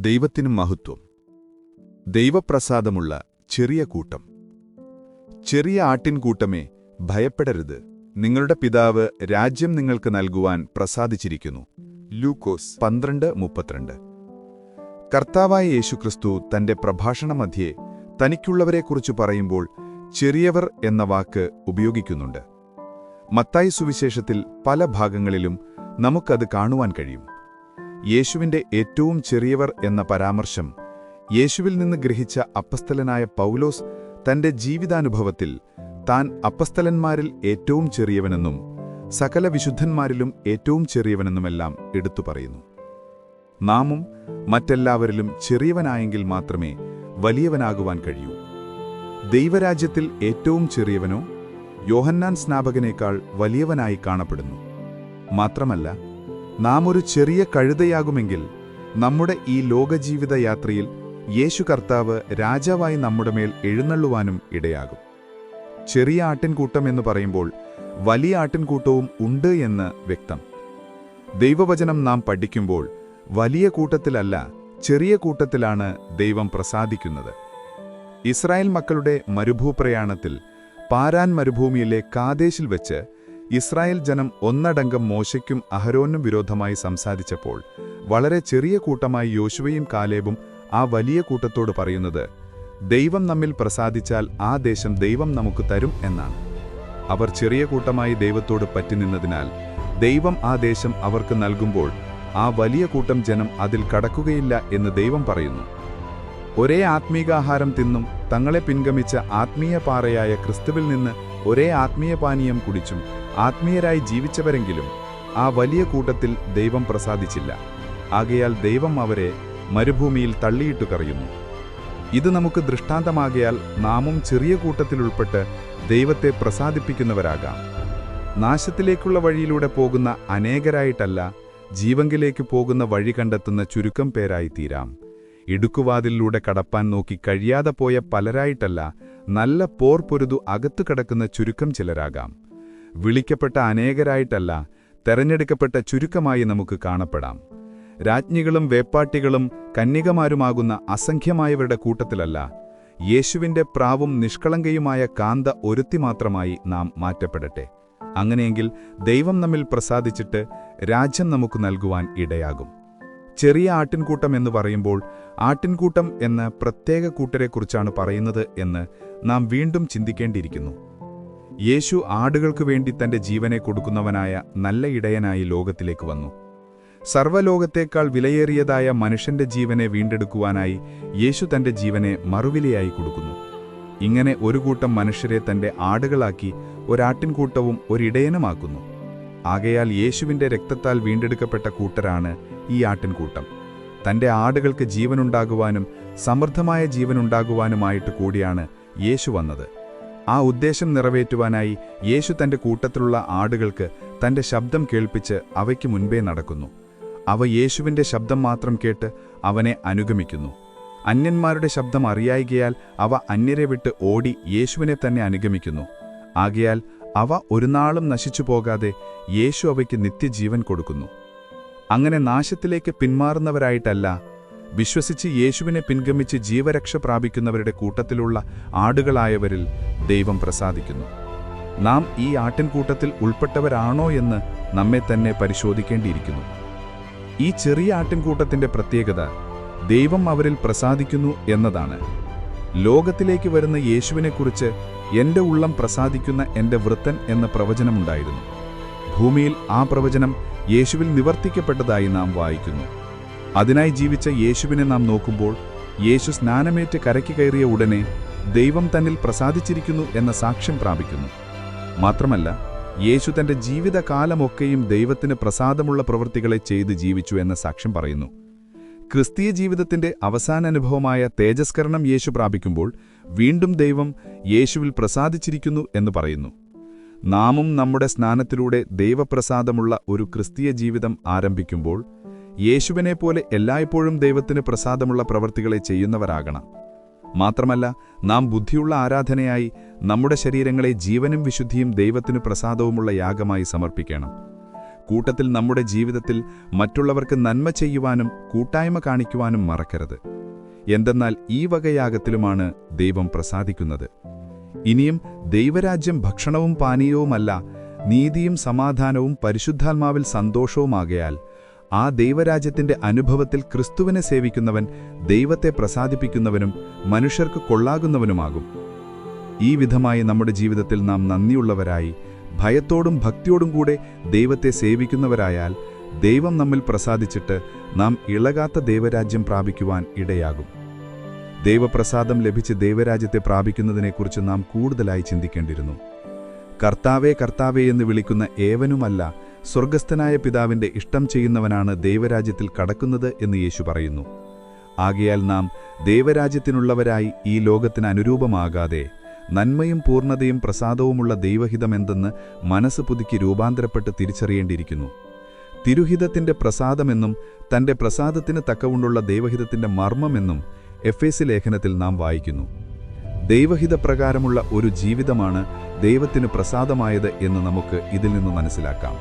ദൈവത്തിനും മഹത്വം. ദൈവപ്രസാദമുള്ള ചെറിയ കൂട്ടം. ചെറിയ ആട്ടിൻകൂട്ടമേ, ഭയപ്പെടരുത്. നിങ്ങളുടെ പിതാവ് രാജ്യം നിങ്ങൾക്ക് നൽകുവാൻ പ്രസാദിച്ചിരിക്കുന്നു. ലൂക്കോസ് 12:32. കർത്താവായ യേശുക്രിസ്തു തന്റെ പ്രഭാഷണമധ്യേ തനിക്കുള്ളവരെക്കുറിച്ച് പറയുമ്പോൾ ചെറിയവർ എന്ന വാക്ക് ഉപയോഗിക്കുന്നുണ്ട്. മത്തായി സുവിശേഷത്തിൽ പല ഭാഗങ്ങളിലും നമുക്കത് കാണുവാൻ കഴിയും. യേശുവിന്റെ ഏറ്റവും ചെറിയവർ എന്ന പരാമർശം യേശുവിൽ നിന്ന് ഗ്രഹിച്ച അപ്പസ്തലനായ പൗലോസ് തന്റെ ജീവിതാനുഭവത്തിൽ താൻ അപ്പസ്തലന്മാരിൽ ഏറ്റവും ചെറിയവനെന്നും സകല വിശുദ്ധന്മാരിലും ഏറ്റവും ചെറിയവനെന്നുമെല്ലാം എടുത്തു പറയുന്നു. നാമും മറ്റെല്ലാവരിലും ചെറിയവനായെങ്കിൽ മാത്രമേ വലിയവനാകുവാൻ കഴിയൂ. ദൈവരാജ്യത്തിൽ ഏറ്റവും ചെറിയവനോ യോഹന്നാൻ സ്നാപകനേക്കാൾ വലിയവനായി കാണപ്പെടുന്നു. മാത്രമല്ല, നാം ഒരു ചെറിയ കഴുതയാകുമെങ്കിൽ നമ്മുടെ ഈ ലോകജീവിത യാത്രയിൽ യേശു കർത്താവ് രാജാവായി നമ്മുടെ മേൽ എഴുന്നള്ളുവാനും ഇടയാകും. ചെറിയ ആട്ടിൻകൂട്ടം എന്ന് പറയുമ്പോൾ വലിയ ആട്ടിൻകൂട്ടവും ഉണ്ട് എന്ന് വ്യക്തം. ദൈവവചനം നാം പഠിക്കുമ്പോൾ വലിയ കൂട്ടത്തിലല്ല, ചെറിയ കൂട്ടത്തിലാണ് ദൈവം പ്രസാദിക്കുന്നത്. ഇസ്രായേൽ മക്കളുടെ മരുഭൂപ്രയാണത്തിൽ പാരാൻ മരുഭൂമിയിലെ കാദേശിൽ വെച്ച് ഇസ്രായേൽ ജനം ഒന്നടങ്കം മോശയ്ക്കും അഹരോനും വിരോധമായി സംസാരിച്ചപ്പോൾ വളരെ ചെറിയ കൂട്ടമായി യോശുവയും കാലേബും ആ വലിയ കൂട്ടത്തോട് പറയുന്നത്, ദൈവം നമ്മിൽ പ്രസാദിച്ചാൽ ആ ദേശം ദൈവം നമുക്ക് തരും എന്നാണ്. അവർ ചെറിയ കൂട്ടമായി ദൈവത്തോട് പറ്റിനിന്നതിനാൽ ദൈവം ആ ദേശം അവർക്ക് നൽകുമ്പോൾ ആ വലിയ കൂട്ടം ജനം അതിൽ കടക്കുകയില്ല എന്ന് ദൈവം പറയുന്നു. ഒരേ ആത്മീകാഹാരം തിന്നും തങ്ങളെ പിൻഗമിച്ച ആത്മീയ പാറയായ ക്രിസ്തുവിൽ നിന്ന് ഒരേ ആത്മീയ പാനീയം കുടിച്ചും ആത്മീയരായി ജീവിച്ചവരെങ്കിലും ആ വലിയ കൂട്ടത്തിൽ ദൈവം പ്രസാദിച്ചില്ല. ആകയാൽ ദൈവം അവരെ മരുഭൂമിയിൽ തള്ളിയിട്ടു കറിയുന്നു. ഇത് നമുക്ക് ദൃഷ്ടാന്തമാകയാൽ നാമും ചെറിയ കൂട്ടത്തിൽ ഉൾപ്പെട്ട് ദൈവത്തെ പ്രസാദിപ്പിക്കുന്നവരാകാം. നാശത്തിലേക്കുള്ള വഴിയിലൂടെ പോകുന്ന അനേകരായിട്ടല്ല, ജീവങ്കിലേക്ക് പോകുന്ന വഴി കണ്ടെത്തുന്ന ചുരുക്കം പേരായി തീരാം. ഇടുക്കുവാതിലൂടെ കടപ്പാൻ നോക്കി കഴിയാതെ പോയ പലരായിട്ടല്ല, നല്ല പോർ പൊരുതു അകത്തു കിടക്കുന്ന ചുരുക്കം ചിലരാകാം. വിളിക്കപ്പെട്ട അനേകരായിട്ടല്ല, തെരഞ്ഞെടുക്കപ്പെട്ട ചുരുക്കമായി നമുക്ക് കാണപ്പെടാം. രാജ്ഞികളും വേപ്പാട്ടികളും കന്യകമാരുമാകുന്ന അസംഖ്യമായവരുടെ കൂട്ടത്തിലല്ല, യേശുവിന്റെ പ്രാവും നിഷ്കളങ്കയുമായ കാന്ത ഒരുത്തി മാത്രമായി നാം മാറ്റപ്പെടട്ടെ. അങ്ങനെയെങ്കിൽ ദൈവം നമ്മിൽ പ്രസാദിച്ചിട്ട് രാജ്യം നമുക്ക് നൽകുവാൻ ഇടയാകും. ചെറിയ ആട്ടിൻകൂട്ടം എന്ന് പറയുമ്പോൾ ആട്ടിൻകൂട്ടം എന്ന പ്രത്യേക കൂട്ടരെക്കുറിച്ചാണ് പറയുന്നത് എന്ന് നാം വീണ്ടും ചിന്തിക്കേണ്ടിയിരിക്കുന്നു. യേശു ആടുകൾക്കു വേണ്ടി തന്റെ ജീവനെ കൊടുക്കുന്നവനായ നല്ല ഇടയനായി ലോകത്തിലേക്ക് വന്നു. സർവ്വലോകത്തേക്കാൾ വിലയേറിയതായ മനുഷ്യന്റെ ജീവനെ വീണ്ടെടുക്കുവാനായി യേശു തന്റെ ജീവനെ മറുവിലയായി കൊടുക്കുന്നു. ഇങ്ങനെ ഒരു കൂട്ടം മനുഷ്യരെ തന്റെ ആടുകളാക്കി ഒരാട്ടിൻകൂട്ടവും ഒരിടയനുമാക്കുന്നു. ആകയാൽ യേശുവിന്റെ രക്തത്താൽ വീണ്ടെടുക്കപ്പെട്ട കൂട്ടരാണ് ഈ ആട്ടിൻകൂട്ടം. തന്റെ ആടുകൾക്ക് ജീവനുണ്ടാകുവാനും സമൃദ്ധമായ ജീവനുണ്ടാകുവാനുമായിട്ട് കൂടിയാണ് യേശു വന്നത്. ആ ഉദ്ദേശം നിറവേറ്റുവാനായി യേശു തന്റെ കൂട്ടത്തിലുള്ള ആടുകൾക്ക് തന്റെ ശബ്ദം കേൾപ്പിച്ച് അവയ്ക്ക് മുൻപേ നടക്കുന്നു. അവ യേശുവിന്റെ ശബ്ദം മാത്രം കേട്ട് അവനെ അനുഗമിക്കുന്നു. അന്യന്മാരുടെ ശബ്ദം അറിയായികയാൽ അവ അന്യരെ വിട്ട് ഓടി യേശുവിനെ തന്നെ അനുഗമിക്കുന്നു. ആകയാൽ അവ ഒരുനാളും നശിച്ചു പോകാതെ യേശു അവയ്ക്ക് നിത്യജീവൻ കൊടുക്കുന്നു. അങ്ങനെ നാശത്തിലേക്ക് പിന്മാറുന്നവരായിട്ടല്ല, വിശ്വസിച്ച് യേശുവിനെ പിൻഗമിച്ച് ജീവരക്ഷ പ്രാപിക്കുന്നവരുടെ കൂട്ടത്തിലുള്ള ആടുകളായവരിൽ ദൈവം പ്രസാദിക്കുന്നു. നാം ഈ ആട്ടിൻകൂട്ടത്തിൽ ഉൾപ്പെട്ടവരാണോ എന്ന് നമ്മെ തന്നെ പരിശോധിക്കേണ്ടിയിരിക്കുന്നു. ഈ ചെറിയ ആട്ടിൻകൂട്ടത്തിന്റെ പ്രത്യേകത ദൈവം അവരിൽ പ്രസാദിക്കുന്നു എന്നതാണ്. ലോകത്തിലേക്ക് വരുന്ന യേശുവിനെക്കുറിച്ച് എന്റെ ഉള്ളം പ്രസാദിക്കുന്ന എന്റെ വൃത്തൻ എന്ന പ്രവചനമുണ്ടായിരുന്നു. ഭൂമിയിൽ ആ പ്രവചനം യേശുവിൽ നിവർത്തിക്കപ്പെട്ടതായി നാം വായിക്കുന്നു. അതിനായി ജീവിച്ച യേശുവിനെ നാം നോക്കുമ്പോൾ യേശു സ്നാനമേറ്റ് കരയ്ക്ക് കയറിയ ഉടനെ ദൈവം തന്നിൽ പ്രസാദിച്ചിരിക്കുന്നു എന്ന സാക്ഷ്യം പ്രാപിക്കുന്നു. മാത്രമല്ല, യേശു തന്റെ ജീവിതകാലമൊക്കെയും ദൈവത്തിന് പ്രസാദമുള്ള പ്രവൃത്തികളെ ചെയ്ത് ജീവിച്ചു എന്ന സാക്ഷ്യം പറയുന്നു. ക്രിസ്തീയ ജീവിതത്തിന്റെ അവസാന അനുഭവമായ തേജസ്കരണം യേശു പ്രാപിക്കുമ്പോൾ വീണ്ടും ദൈവം യേശുവിൽ പ്രസാദിച്ചിരിക്കുന്നു എന്ന് പറയുന്നു. നാമും നമ്മുടെ സ്നാനത്തിലൂടെ ദൈവപ്രസാദമുള്ള ഒരു ക്രിസ്തീയ ജീവിതം ആരംഭിക്കുമ്പോൾ യേശുവിനെപ്പോലെ എല്ലായ്പ്പോഴും ദൈവത്തിന് പ്രസാദമുള്ള പ്രവൃത്തികളെ ചെയ്യുന്നവരാകണം. മാത്രമല്ല, നാം ബുദ്ധിയുള്ള ആരാധനയായി നമ്മുടെ ശരീരങ്ങളെ ജീവനും വിശുദ്ധിയും ദൈവത്തിനു പ്രസാദവുമുള്ള യാഗമായി സമർപ്പിക്കണം. കൂട്ടത്തിൽ നമ്മുടെ ജീവിതത്തിൽ മറ്റുള്ളവർക്ക് നന്മ ചെയ്യുവാനും കൂട്ടായ്മ കാണിക്കുവാനും മറക്കരുത്. എന്തെന്നാൽ ഈ വകയാഗത്തിലുമാണ് ദൈവം പ്രസാദിക്കുന്നത്. ഇനിയും ദൈവരാജ്യം ഭക്ഷണവും പാനീയവുമല്ല, നീതിയും സമാധാനവും പരിശുദ്ധാത്മാവിൽ സന്തോഷവുമാകയാൽ ആ ദൈവരാജ്യത്തിന്റെ അനുഭവത്തിൽ ക്രിസ്തുവിനെ സേവിക്കുന്നവൻ ദൈവത്തെ പ്രസാദിപ്പിക്കുന്നവനും മനുഷ്യർക്ക് കൊള്ളാകുന്നവനുമാകും. ഈ വിധമായി നമ്മുടെ ജീവിതത്തിൽ നാം നന്ദിയുള്ളവരായി ഭയത്തോടും ഭക്തിയോടും കൂടെ ദൈവത്തെ സേവിക്കുന്നവരായാൽ ദൈവം നമ്മിൽ പ്രസാദിച്ചിട്ട് നാം ഇളകാത്ത ദൈവരാജ്യം പ്രാപിക്കുവാൻ ഇടയാകും. ദൈവപ്രസാദം ലഭിച്ച് ദൈവരാജ്യത്തെ പ്രാപിക്കുന്നതിനെക്കുറിച്ച് നാം കൂടുതലായി ചിന്തിക്കേണ്ടിയിരുന്നു. കർത്താവേ കർത്താവേ എന്ന് വിളിക്കുന്ന ഏവനുമല്ല, സ്വർഗസ്ഥനായ പിതാവിന്റെ ഇഷ്ടം ചെയ്യുന്നവനാണ് ദൈവരാജ്യത്തിൽ കടക്കുന്നത് എന്ന് യേശു പറയുന്നു. ആകയാൽ നാം ദൈവരാജ്യത്തിനുള്ളവരായി ഈ ലോകത്തിന് അനുരൂപമാകാതെ നന്മയും പൂർണ്ണതയും പ്രസാദവുമുള്ള ദൈവഹിതമെന്തെന്ന് മനസ്സ് പുതുക്കി രൂപാന്തരപ്പെട്ട് തിരിച്ചറിയേണ്ടിയിരിക്കുന്നു. തിരുഹിതത്തിന്റെ പ്രസാദമെന്നും തന്റെ പ്രസാദത്തിന് തക്കവുണ്ടുള്ള ദൈവഹിതത്തിന്റെ മർമ്മമെന്നും എഫേസ്യ ലേഖനത്തിൽ നാം വായിക്കുന്നു. ദൈവഹിതപ്രകാരമുള്ള ഒരു ജീവിതമാണ് ദൈവത്തിന് പ്രസാദമായത് എന്ന് നമുക്ക് ഇതിൽ നിന്ന് മനസ്സിലാക്കാം.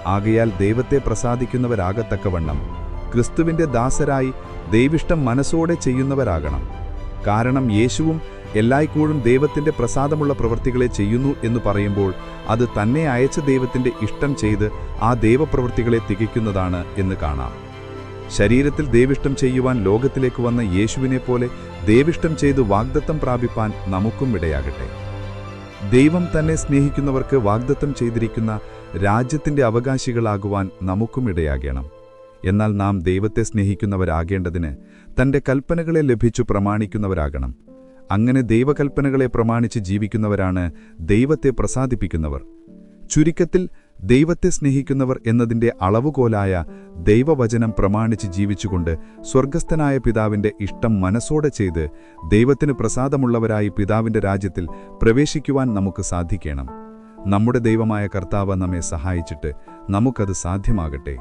ആകയാൽ ദൈവത്തെ പ്രസാദിക്കുന്നവരാകത്തക്കവണ്ണം ക്രിസ്തുവിന്റെ ദാസരായി ദൈവിഷ്ടം മനസ്സോടെ ചെയ്യുന്നവരാകണം. കാരണം യേശുവും എല്ലായ്പ്പോഴും ദൈവത്തിന്റെ പ്രസാദമുള്ള പ്രവൃത്തികളെ ചെയ്യുന്നു എന്ന് പറയുമ്പോൾ അത് തന്നെ അയച്ച ദൈവത്തിന്റെ ഇഷ്ടം ചെയ്ത് ആ ദൈവപ്രവൃത്തികളെ തികയ്ക്കുന്നതാണ് എന്ന് കാണാം. ശരീരത്തിൽ ദൈവിഷ്ടം ചെയ്യുവാൻ ലോകത്തിലേക്ക് വന്ന യേശുവിനെപ്പോലെ ദൈവിഷ്ടം ചെയ്ത് വാഗ്ദത്തം പ്രാപിപ്പാൻ നമുക്കും ഇടയാകട്ടെ. ദൈവം തന്നെ സ്നേഹിക്കുന്നവർക്ക് വാഗ്ദത്തം ചെയ്തിരിക്കുന്ന രാജ്യത്തിന്റെ അവകാശികളാകുവാൻ നമുക്കും ഇടയാകണം. എന്നാൽ നാം ദൈവത്തെ സ്നേഹിക്കുന്നവരാകേണ്ടതിന് തന്റെ കൽപ്പനകളെ ലഭിച്ചു പ്രമാണിക്കുന്നവരാകണം. അങ്ങനെ ദൈവകൽപ്പനകളെ പ്രമാണിച്ച് ജീവിക്കുന്നവരാണ് ദൈവത്തെ പ്രസാദിപ്പിക്കുന്നവർ. ചുരുക്കത്തിൽ ദൈവത്തെ സ്നേഹിക്കുന്നവർ എന്നതിൻ്റെ അളവുകോലായ ദൈവവചനം പ്രമാണിച്ച് ജീവിച്ചുകൊണ്ട് സ്വർഗസ്ഥനായ പിതാവിന്റെ ഇഷ്ടം മനസ്സോടെ ചെയ്ത് ദൈവത്തിന് പ്രസാദമുള്ളവരായി പിതാവിന്റെ രാജ്യത്തിൽ പ്രവേശിക്കുവാൻ നമുക്ക് സാധിക്കണം. നമ്മുടെ ദൈവമായ കർത്താവ് നമ്മെ സഹായിച്ചിട്ട് നമുക്കത് സാധ്യമാകട്ടെ.